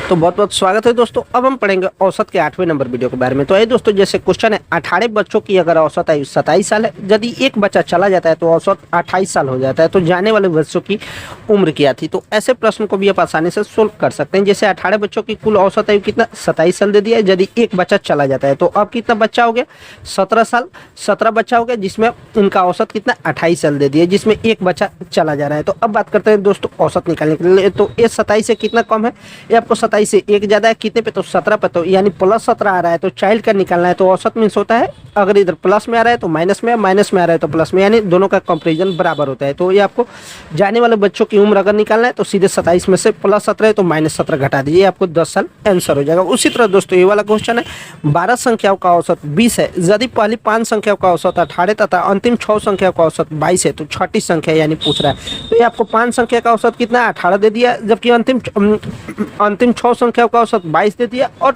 तो बहुत बहुत स्वागत है दोस्तों। अब हम पढ़ेंगे औसत के 8वें नंबर वीडियो के बारे में। तो ये दोस्तों जैसे क्वेश्चन है, 18 बच्चों की अगर औसत आयु 27 साल है, यदि एक बच्चा चला जाता है तो औसत 28 साल हो जाता है, तो जाने वाले बच्चों की उम्र क्या थी। तो ऐसे प्रश्न को भी आप आसानी से सोल्व कर सकते हैं। जैसे 18 बच्चों की कुल औसत आयु कितना 27 साल दे दिया है, यदि एक बच्चा चला जाता है तो अब कितना बच्चा हो गया 17 साल, 17 बच्चा हो गया जिसमें इनका औसत कितना 28 साल दे दिया, जिसमें एक बच्चा चला जा रहा है। तो अब बात करते हैं दोस्तों औसत निकालने के लिए। तो ये 27 से कितना कम है, ये आपको 27 से एक ज्यादा है, कितने पे तो 17 पे, तो यानी प्लस 17 आ रहा है, तो चाइल्ड का निकालना है। तो औसत मीन्स होता है अगर इधर प्लस में आ रहा है तो माइनस में, माइनस में आ रहा है तो प्लस में, यानी दोनों का कंपैरिजन बराबर होता है। तो ये आपको जाने वाले बच्चों की उम्र अगर निकालना है तो सीधे 27 में से प्लस 17 है तो माइनस 17 घटा दीजिए, आपको 10 साल आंसर हो जाएगा। उसी तरह दोस्तों ये वाला क्वेश्चन है, 12 संख्याओं का औसत 20 है, यदि पहली 5 संख्याओं का औसत 18 तथा अंतिम 6 संख्याओं का औसत 22 है, तो छठी संख्या यानी पूछ रहा है। तो ये आपको 5 संख्या का औसत कितना 18 दे दिया, जबकि अंतिम 6 संख्याओं का औसत 22 दे दिया, और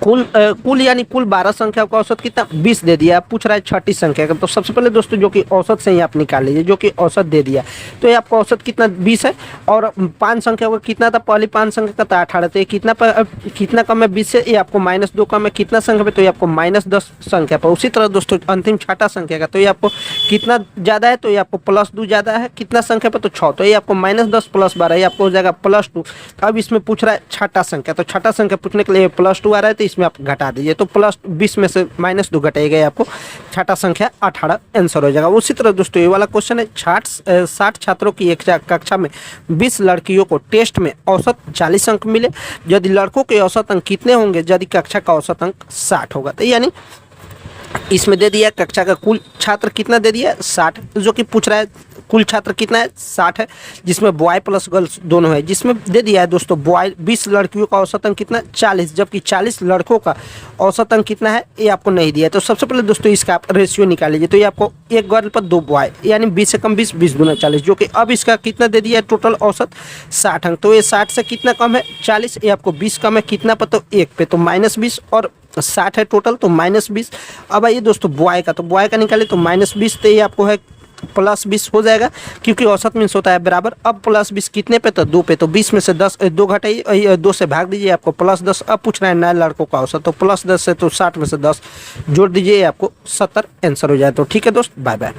कुल यानी कुल 12 संख्याओं का औसत कितना 20 दे दिया। पूछ रहा है छठी संख्या का। तो सबसे पहले दोस्तों जो कि औसत से ही आप निकाल लीजिए, जो कि औसत दे दिया। तो ये आपका औसत कितना 20 है, और 5 संख्या का कितना था, पहली 5 संख्या का था 18, तो ये कितना कम है 20 से, ये आपको -2 कम है कितना संख्या पे, तो ये आपको -10 संख्या पर। उसी तरह दोस्तों अंतिम छठा संख्या का, तो ये आपको कितना ज़्यादा है, तो ये आपको +2 ज़्यादा है कितना संख्या पर, तो 6, तो ये आपको -10 + 12 ये आपको हो जाएगा +2। अब इसमें पूछ रहा है छठा संख्या, तो छठा संख्या पूछने के लिए +2 आ रहा है, तो इसमें आप घटा दीजिए, तो +20 में से -2 घटाएगा, आपको छठा संख्या 18 आंसर हो जाएगा। उसी तरह दोस्तों ये वाला क्वेश्चन है, 60 छात्रों की एक कक्षा में 20 लड़कियों को टेस्ट में औसत 40 अंक मिले, यदि लड़कों के औसत अंक कितने होंगे यदि कक्षा का औसत अंक 60 होगा। तो यानी इसमें दे दिया कक्षा का कुल छात्र कितना दे दिया 60, जो कि पूछ रहा है कुल छात्र कितना है 60 है, जिसमें बॉय प्लस गर्ल्स दोनों है। जिसमें दे दिया है दोस्तों बॉय 20 लड़कियों का औसत अंक कितना 40, जबकि 40 लड़कों का औसत अंक कितना है ये आपको नहीं दिया है। तो सबसे पहले दोस्तों इसका आप रेशियो निकाल लीजिए। तो ये आपको एक गर्ल पर 2 बॉय, यानी 20 से कम 20, 20 दूना 40, जो कि अब इसका कितना दे दिया है टोटल औसत 60 अंक। तो ये 60 से कितना कम है 40, ये आपको 20 कम है कितना पर, तो 1 पे, तो -20, और 60 है टोटल तो -20। अब आइए दोस्तों बॉय का, तो बॉय का निकाले तो -20, तो ये आपको है +20 हो जाएगा, क्योंकि औसत मीन्स होता है बराबर। अब +20 कितने पे, तो 2 पे, तो 20 में से 2 घटाइए, 2 से भाग दीजिए, आपको +10। अब पूछ रहा है 9 लड़कों का औसत, तो +10 से तो 60 में से 10 जोड़ दीजिए, आपको 70 आंसर हो जाए। तो ठीक है दोस्त, बाय बाय।